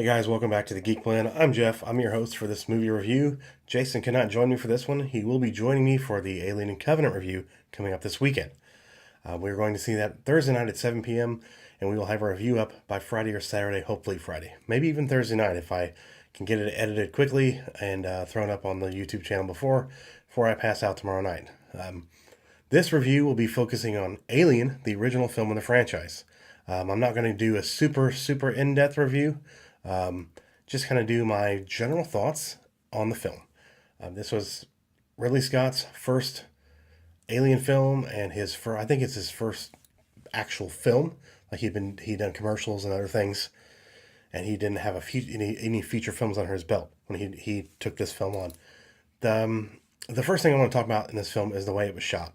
Hey guys, welcome back to the Geek Plan. I'm Jeff. I'm your host for this movie review. Jason cannot join me for this one. He will be joining me for the Alien and Covenant review coming up this weekend. We're going to see that Thursday night at 7 p.m., and we will have a review up by Friday or Saturday, hopefully Friday. Maybe even Thursday night if I can get it edited quickly and thrown up on the YouTube channel before I pass out tomorrow night. This review will be focusing on Alien, the original film in the franchise. I'm not going to do a super in-depth review. Just kind of do my general thoughts on the film. This was Ridley Scott's first Alien film, and I think it's his first actual film. Like he'd done commercials and other things, and he didn't have any feature films under his belt when he took this film on. The first thing I want to talk about in this film is the way it was shot.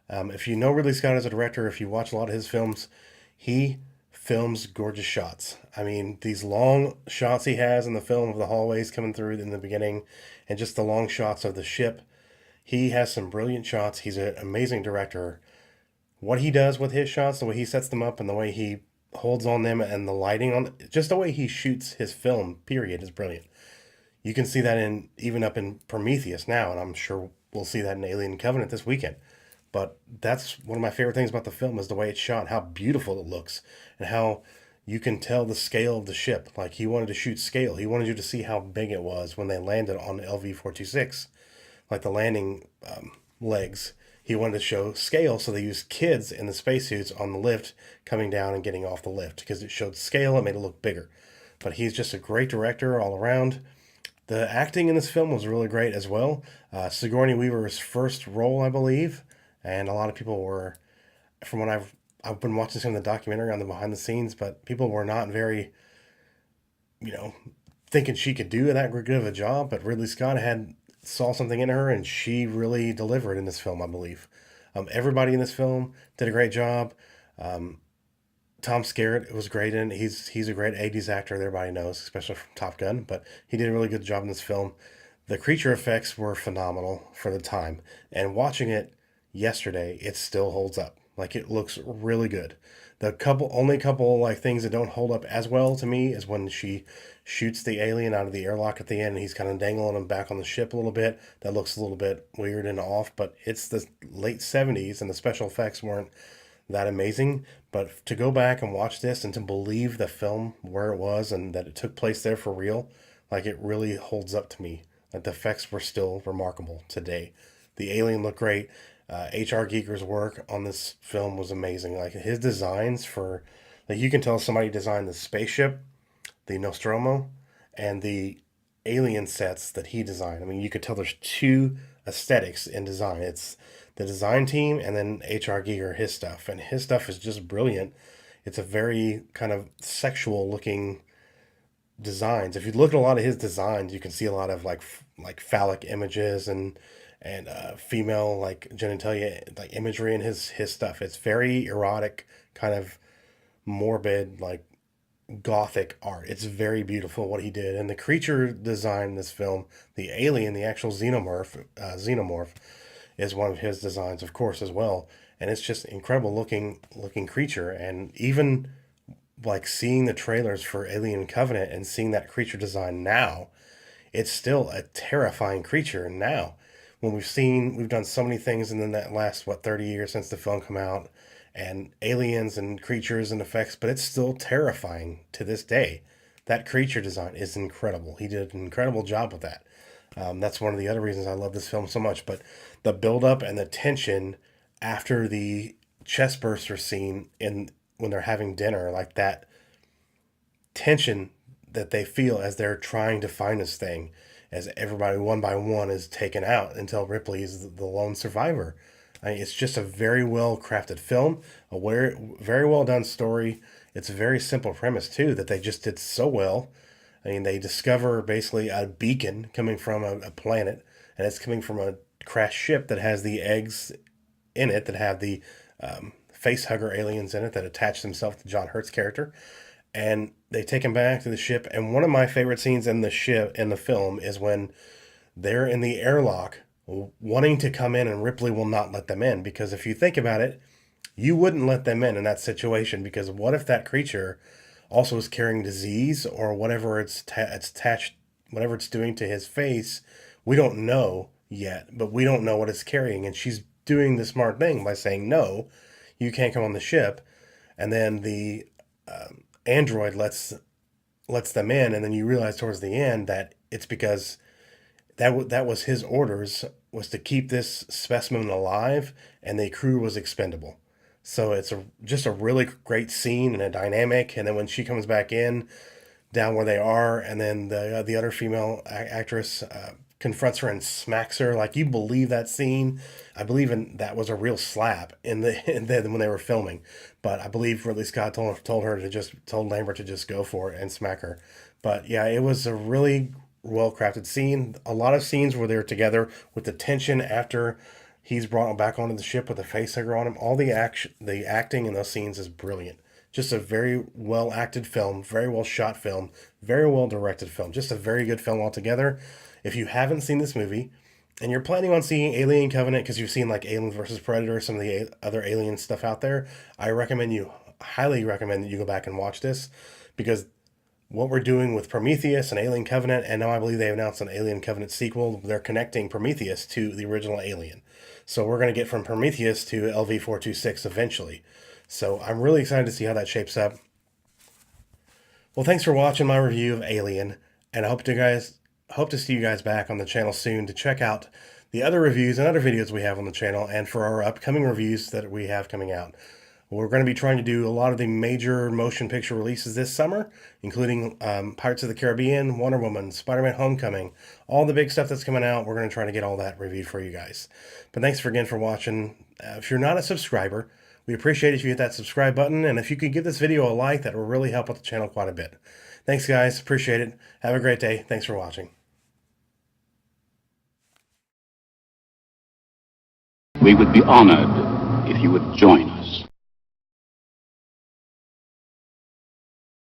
If you know Ridley Scott as a director, if you watch a lot of his films, he films gorgeous shots. I mean, these long shots he has in the film of the hallways coming through in the beginning, and just the long shots of the ship. He has some brilliant shots. He's an amazing director. What he does with his shots, the way he sets them up, and the way he holds on them, and the lighting on, just the way he shoots his film, period, is brilliant. You can see that even up in Prometheus now, and I'm sure we'll see that in Alien Covenant this weekend. But that's one of my favorite things about the film is the way it's shot, how beautiful it looks, and how you can tell the scale of the ship. Like he wanted to shoot scale. He wanted you to see how big it was when they landed on LV-426, like the landing legs. He wanted to show scale, so they used kids in the spacesuits on the lift coming down and getting off the lift because it showed scale. It made it look bigger. But he's just a great director all around. The acting in this film was really great as well. Sigourney Weaver's first role, I believe, and a lot of people were, from what I've been watching some of the documentary on the behind the scenes, but people were not very, you know, thinking she could do that good of a job. But Ridley Scott saw something in her, and she really delivered in this film, I believe. Everybody in this film did a great job. Tom Skerritt was great in it. He's a great 80s actor that everybody knows, especially from Top Gun, but he did a really good job in this film. The creature effects were phenomenal for the time, and watching it yesterday, it still holds up. Like it looks really good. The only couple like things that don't hold up as well to me is when she shoots the alien out of the airlock at the end and he's kind of dangling him back on the ship a little bit. That looks a little bit weird and off, but it's the late 70s and the special effects weren't that amazing. But to go back and watch this and to believe the film where it was and that it took place there for real, like it really holds up to me. Like the effects were still remarkable today. The alien looked great. H.R. Giger's work on this film was amazing. Like his designs like you can tell somebody designed the spaceship, the Nostromo, and the alien sets that he designed. I mean, you could tell there's two aesthetics in design. It's the design team and then H.R. Giger, his stuff. And his stuff is just brilliant. It's a very kind of sexual looking designs. If you look at a lot of his designs, you can see a lot of like phallic images and female like genitalia like imagery in his stuff. It's very erotic, kind of morbid, like gothic art. It's very beautiful what he did. And the creature design in this film, the alien, the actual xenomorph is one of his designs, of course, as well. And it's just incredible looking creature. And even like seeing the trailers for Alien Covenant and seeing that creature design now, it's still a terrifying creature now. When we've done so many things in that last 30 years since the film come out, and aliens and creatures and effects, but it's still terrifying to this day. That creature design is incredible. He did an incredible job with that. That's one of the other reasons I love this film so much. But the build up and the tension after the chest burster scene when they're having dinner, like that tension that they feel as they're trying to find this thing, as everybody one by one is taken out until Ripley is the lone survivor. I mean, it's just a very well crafted film, very well done story. It's a very simple premise too that they just did so well. I mean, they discover basically a beacon coming from a planet, and it's coming from a crashed ship that has the eggs in it that have the face hugger aliens in it that attach themselves to John Hurt's character, and they take him back to the ship. And one of my favorite scenes in the film is when they're in the airlock wanting to come in and Ripley will not let them in, because if you think about it, you wouldn't let them in that situation, because what if that creature also is carrying disease or whatever it's attached, whatever it's doing to his face. We don't know yet, but we don't know what it's carrying. And she's doing the smart thing by saying, no, you can't come on the ship. And then the android lets them in, and then you realize towards the end that it's because that was his orders, was to keep this specimen alive, and the crew was expendable. So it's just a really great scene and a dynamic. And then when she comes back in, down where they are, and then the other female actress confronts her and smacks her. Like, you believe that scene? I believe that was a real slap when they were filming. But I believe Ridley Scott told Lambert to just go for it and smack her. But yeah, it was a really well crafted scene. A lot of scenes where they're together with the tension after he's brought back onto the ship with the facehugger on him. All the acting in those scenes is brilliant. Just a very well acted film, very well shot film, very well directed film. Just a very good film altogether. If you haven't seen this movie and you're planning on seeing Alien Covenant because you've seen like Aliens versus Predator, some of the other alien stuff out there, highly recommend that you go back and watch this, because what we're doing with Prometheus and Alien Covenant, and now I believe they've announced an Alien Covenant sequel, they're connecting Prometheus to the original Alien. So we're going to get from Prometheus to LV-426 eventually. So I'm really excited to see how that shapes up. Well, thanks for watching my review of Alien, and I hope to see you guys back on the channel soon to check out the other reviews and other videos we have on the channel, and for our upcoming reviews that we have coming out. We're going to be trying to do a lot of the major motion picture releases this summer, including Pirates of the Caribbean, Wonder Woman, Spider-Man Homecoming, all the big stuff that's coming out. We're going to try to get all that reviewed for you guys. But thanks again for watching. If you're not a subscriber, we appreciate it if you hit that subscribe button, and if you could give this video a like, that will really help out the channel quite a bit. Thanks, guys. Appreciate it. Have a great day. Thanks for watching. We would be honored if you would join us.